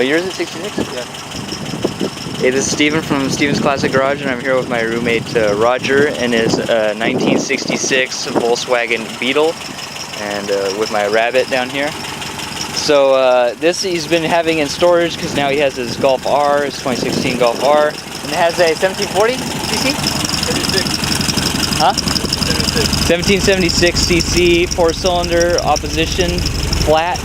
Oh, yours is 66? Yeah. Hey, this is Steven from Steven's Classic Garage, and I'm here with my roommate Roger in his 1966 Volkswagen Beetle, and with my Rabbit down here. So this he's been having in storage because now he has his Golf R, his 2016 Golf R, and it has a 1740 cc? 76. Huh? 76. 1776 cc, 4-cylinder, opposition, flat.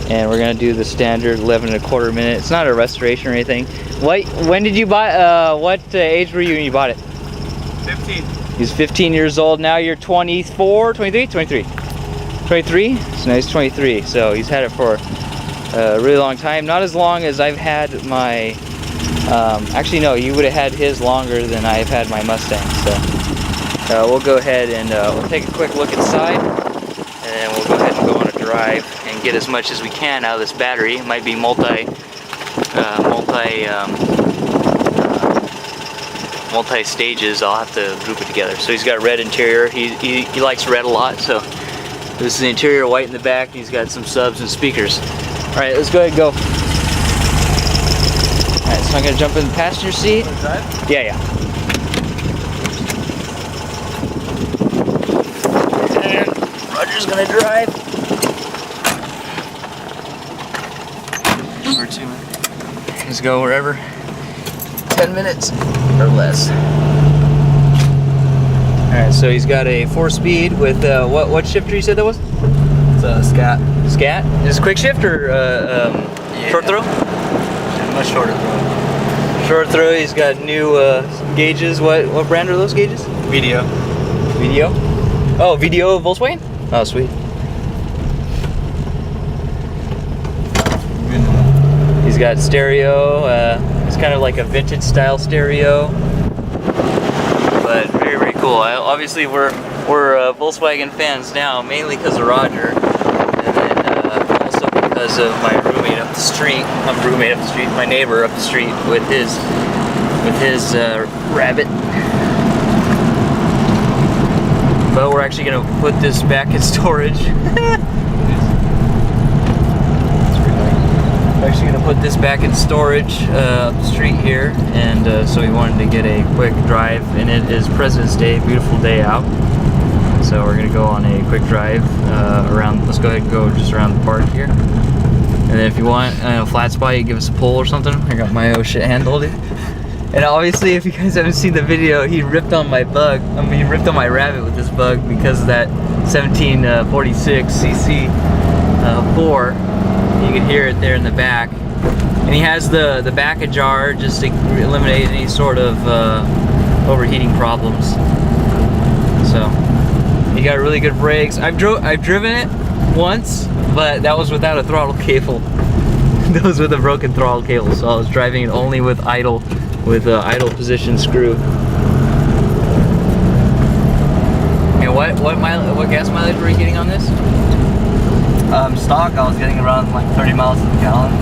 And we're gonna do the standard 11.25 minute. It's not a restoration or anything. When did you buy? What age were you when you bought it? 15. He's 15 years old now. You're 24, 23, 23. 23. So now he's 23. So he's had it for a really long time. Not as long as I've had my. Actually, no. You would have had his longer than I've had my Mustang. So we'll go ahead and we'll take a quick look inside, and then we'll go ahead and go on a drive and get as much as we can out of this battery. It might be multi stages. I'll have to group it together. So he's got red interior. He likes red a lot. So this is the interior, white in the back. He's got some subs and speakers. All right, let's go ahead and go. All right, so I'm gonna jump in the passenger seat. Yeah, yeah. And Roger's gonna drive. Or 2 minutes. Let's go wherever. 10 minutes or less. Alright, so he's got a 4-speed with what shifter you said that was? It's a Scat. Scat? Is it quick shift or Yeah. short throw? Much shorter throw. Short throw. He's got new gauges. What brand are those gauges? Video. Video? Oh, Video Volkswagen? Oh, sweet. He's got stereo. It's kind of like a vintage style stereo, but very, very cool. Obviously, we're Volkswagen fans now, mainly because of Roger, and then also because of my roommate up the street. My neighbor up the street with his Rabbit. But we're actually gonna put this back in storage. We're actually gonna put this back in storage up the street here, and so we wanted to get a quick drive, and it is President's Day, beautiful day out. So we're gonna go on a quick drive around. Let's go ahead and go just around the park here. And then if you want a flat spot, you give us a pull or something. I got my shit handled. And obviously, if you guys haven't seen the video, he ripped on my bug. I mean, he ripped on my Rabbit with this bug because of that 1746 cc 4. You can hear it there in the back. And he has the back ajar just to eliminate any sort of overheating problems. So he got really good brakes. I've driven it once, but that was without a throttle cable. That was with a broken throttle cable. So I was driving it only with idle position screw. And what gas mileage were you getting on this? Stock, I was getting around like 30 miles to the gallon.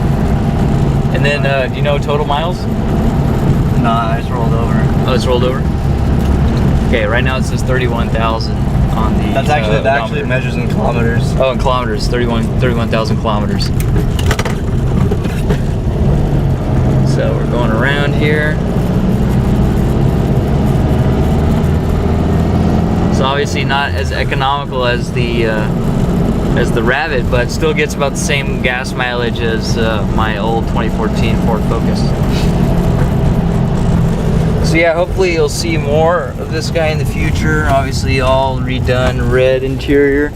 And then, do you know total miles? Nah, I just rolled over. Oh, it's rolled over? Okay, right now it says 31,000 on the That's actually, that actually measures in kilometers. Oh, in kilometers, 31,000 kilometers. So we're going around here. It's obviously not as economical as the Rabbit, but still gets about the same gas mileage as my old 2014 Ford Focus. So yeah, hopefully you'll see more of this guy in the future. Obviously all redone, red interior.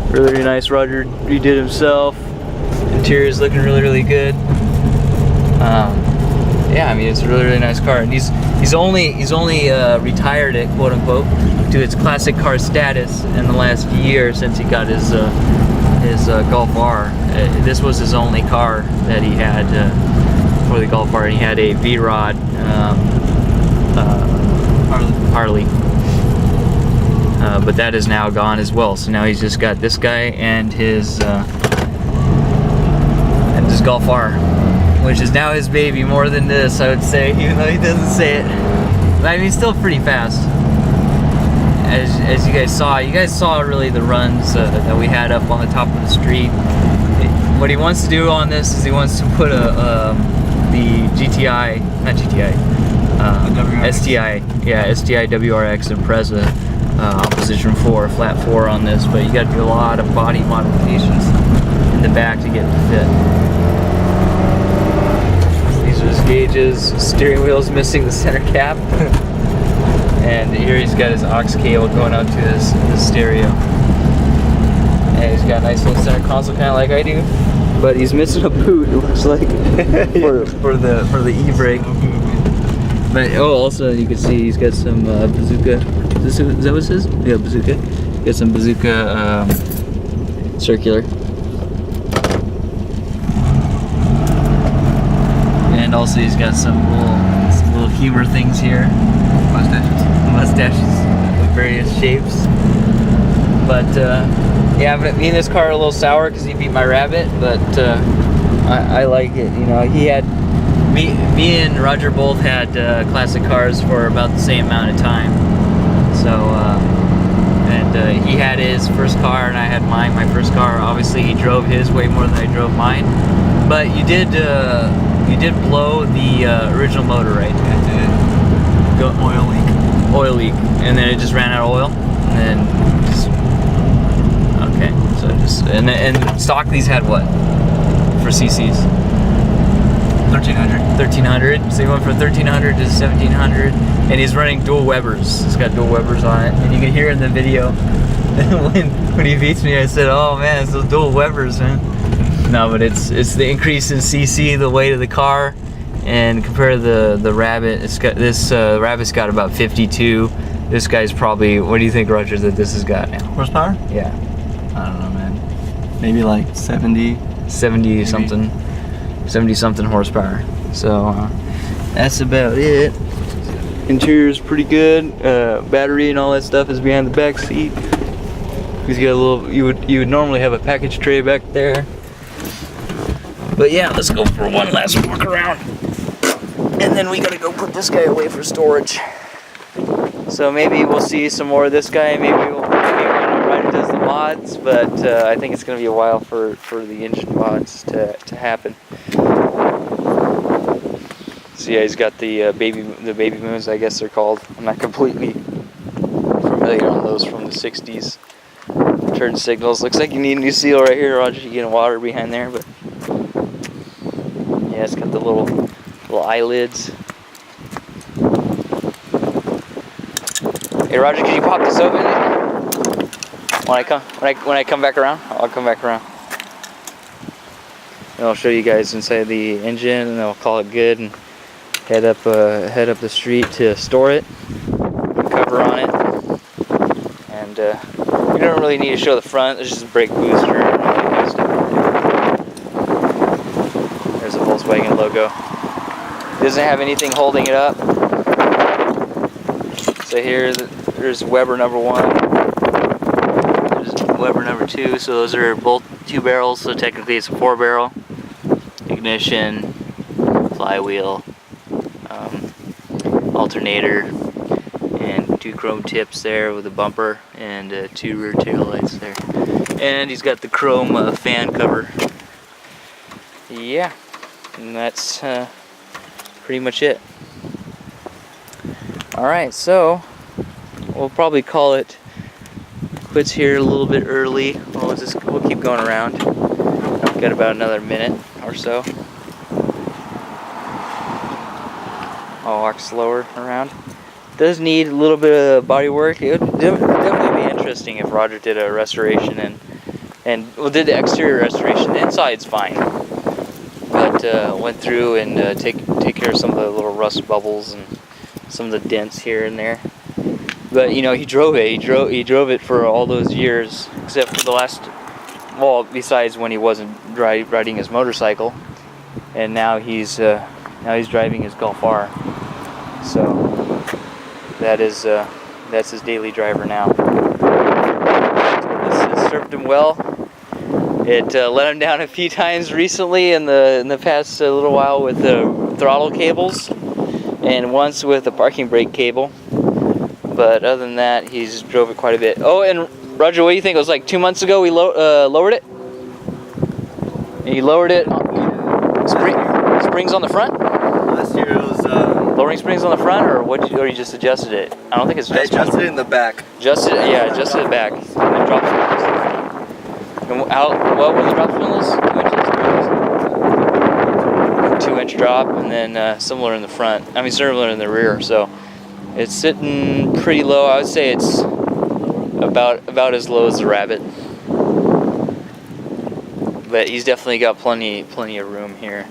Really, really nice. Roger redid himself. Interior is looking really, really good. Yeah, I mean, it's a really, really nice car. And he's only retired it, quote unquote, to its classic car status in the last year since he got his Golf R. This was his only car that he had for the Golf R. And he had a V-Rod Harley. But that is now gone as well. So now he's just got this guy and his Golf R, which is now his baby more than this, I would say, even though he doesn't say it. But I mean, he's still pretty fast. as you guys saw really the runs that we had up on the top of the street. What he wants to do on this is he wants to put the GTI, not GTI, STI, yeah, STI WRX Impreza opposition 4, flat 4 on this, but you got to do a lot of body modifications in the back to get it to fit. These are his gauges. Steering wheel's missing the center cap. And here he's got his aux cable going out to his stereo. And he's got a nice little center console, kind of like I do. But he's missing a boot, it looks like, for the e-brake. But also you can see he's got some bazooka. Is that what it says? Yeah, bazooka. Got some bazooka circular. And also he's got some little humor things here. Mustaches of various shapes. But yeah, but me and this car are a little sour because he beat my Rabbit, but I like it. You know, he had me and Roger both had classic cars for about the same amount of time. So and he had his first car and I had mine. My first car, obviously, he drove his way more than I drove mine. But you did blow the original motor, right? I did. Oil leak, and then it just ran out of oil, and then just okay. So just and stock these had what for CCs? 1300. 1300. So he went from 1300 to 1700, and he's running dual Webers. It's got dual Webers on it, and you can hear in the video when he beats me. I said, "Oh man, it's those dual Webers, man." No, but it's the increase in CC, the weight of the car. And compare the Rabbit. It's got this Rabbit's got about 52. This guy's probably, what do you think, Roger, that this has got now? Horsepower? Yeah. I don't know, man. Maybe like 70 maybe. something horsepower. So that's about it. Interior's pretty good. Battery and all that stuff is behind the back seat. He's got a little. You would normally have a package tray back there. But yeah, let's go for one last walk around. And then we gotta go put this guy away for storage. So maybe we'll see some more of this guy. Maybe when Ryder does the mods, but I think it's gonna be a while for the engine mods to happen. So yeah, he's got the baby moons, I guess they're called. I'm not completely familiar on those from the 60s. Turn signals. Looks like you need a new seal right here, Roger. You get water behind there, but yeah, it's got the little eyelids. Hey Roger, can you pop this open? When I come back around, I'll come back around. And I'll show you guys inside the engine, and then I'll call it good and head up the street to store it. Cover on it, and you don't really need to show the front. There's just a brake booster and all that kind of stuff. There's a Volkswagen logo. It doesn't have anything holding it up. So there's Weber number 1. There's Weber number 2. So those are both 2 barrels. So technically it's a 4-barrel. Ignition, flywheel, alternator, and 2 chrome tips there with a bumper and 2 rear tail lights there. And he's got the chrome fan cover. Yeah, and that's pretty much it. Alright, so we'll probably call it quits here a little bit early. We'll keep going around. I've got about another minute or so. I'll walk slower around. Does need a little bit of body work. It would definitely be interesting if Roger did a restoration and did the exterior restoration. The inside's fine, but went through and take care of some of the little rust bubbles and some of the dents here and there. But you know, he drove it. He drove it for all those years, except for the last. Well, besides when he wasn't riding his motorcycle, and now he's driving his Golf R. So that's his daily driver now. This has served him well. It let him down a few times recently in the past little while with the throttle cables, and once with the parking brake cable. But other than that, he's drove it quite a bit. Oh, and Roger, what do you think? It was like 2 months ago we lowered it? And you lowered it, springs on the front? Last year it was... Lowering springs on the front, or or you just adjusted it? I don't think it's adjusted. I adjusted it in the back. Adjusted it back. And then drop spindles. And what were the drop spindles? 2 inches? 2-inch drop, and then similar in the front. I mean, similar in the rear. So it's sitting pretty low. I would say it's about as low as the Rabbit. But he's definitely got plenty of room here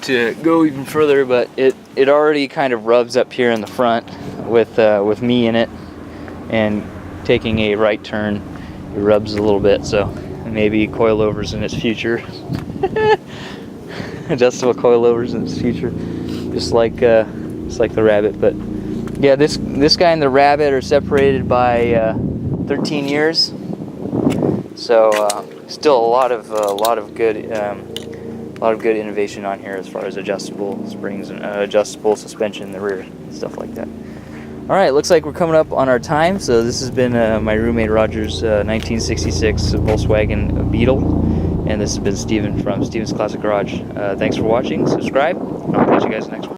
to go even further. But it already kind of rubs up here in the front with me in it, and taking a right turn, it rubs a little bit. So maybe coilovers in its future. Adjustable coilovers in its future, just like the Rabbit. But yeah, this guy and the Rabbit are separated by 13 years. So still a lot of good innovation on here as far as adjustable springs and adjustable suspension in the rear, stuff like that. All right, looks like we're coming up on our time. So this has been my roommate Roger's 1966 Volkswagen Beetle, and this has been Steven from Steven's Classic Garage. Thanks for watching. Subscribe, and I'll catch you guys next one.